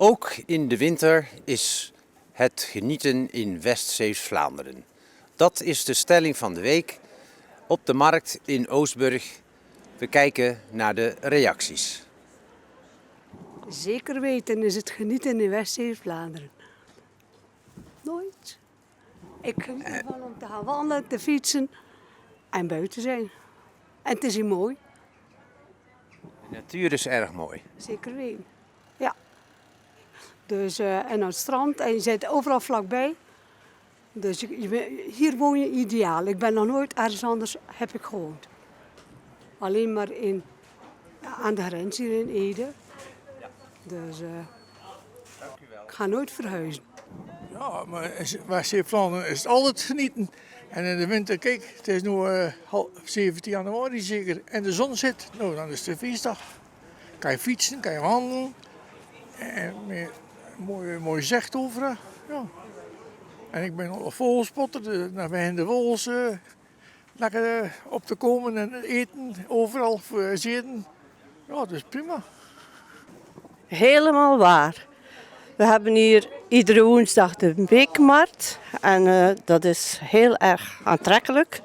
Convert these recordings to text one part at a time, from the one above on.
Ook in de winter is het genieten in West-Zeeuws-Vlaanderen. Dat is de stelling van de week op de markt in Oostburg. We kijken naar de reacties. Zeker weten is het genieten in West-Zeeuws-Vlaanderen. Nooit. Ik geniet ervan om te gaan wandelen, te fietsen en buiten zijn. En het is hier mooi. De natuur is erg mooi. Zeker weten. Ja. Dus, en aan het strand en je zit overal vlakbij. Dus hier woon je ideaal. Ik ben nog nooit ergens anders heb ik gewoond. Alleen maar aan de grens hier in Ede. Dus ik ga nooit verhuizen. Ja, maar in West-Zeeuws-Vlaanderen is het altijd genieten. En in de winter, kijk, het is nu 17 januari zeker. En de zon zit, nou dan is het een feestdag. Kan je fietsen, kan je wandelen. En met mooi zicht overal. Ja. En ik ben al een vogelspotter, dus naar bij de vogels lekker op te komen en eten, overal voor zitten. Ja, dat is prima. Helemaal waar. We hebben hier iedere woensdag de weekmarkt en dat is heel erg aantrekkelijk.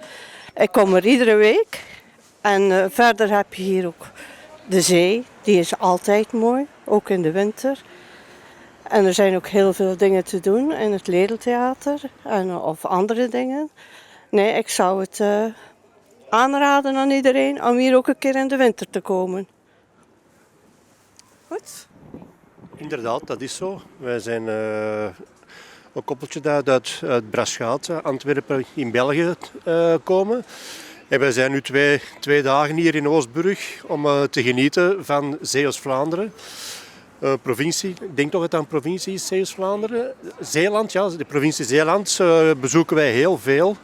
Ik kom er iedere week en verder heb je hier ook de zee, die is altijd mooi, ook in de winter. En er zijn ook heel veel dingen te doen in het Ledeltheater of andere dingen. Nee, ik zou het aanraden aan iedereen om hier ook een keer in de winter te komen. Goed? Inderdaad, dat is zo. Wij zijn een koppeltje dat uit Braschaat, Antwerpen in België komen. En wij zijn nu twee dagen hier in Oostburg om te genieten van Zeeuws-Vlaanderen. Provincie, ik denk toch dat het een provincie is, Zeeuws-Vlaanderen. Zeeland, ja, de provincie Zeeland bezoeken wij heel veel.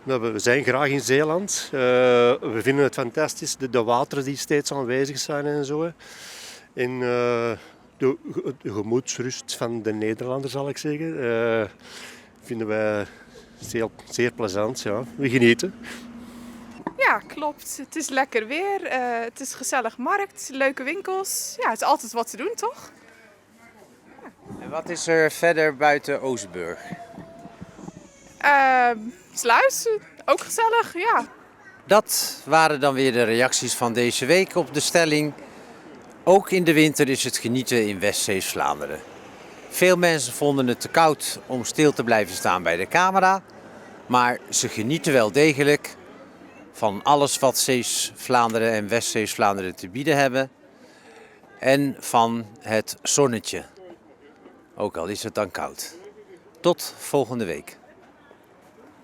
We zijn graag in Zeeland. We vinden het fantastisch, de wateren die steeds aanwezig zijn en zo. En de gemoedsrust van de Nederlanders, zal ik zeggen, vinden wij zeer plezant. Ja. We genieten. Ja, klopt. Het is lekker weer. Het is gezellig markt, leuke winkels. Ja, het is altijd wat te doen, toch? En wat is er verder buiten Oostburg? Sluis, ook gezellig, ja. Dat waren dan weer de reacties van deze week op de stelling. Ook in de winter is het genieten in West-Zeeuws-Vlaanderen. Veel mensen vonden het te koud om stil te blijven staan bij de camera. Maar ze genieten wel degelijk van alles wat Zeeuws-Vlaanderen en West-Zeeuws-Vlaanderen te bieden hebben. En van het zonnetje. Ook al is het dan koud. Tot volgende week.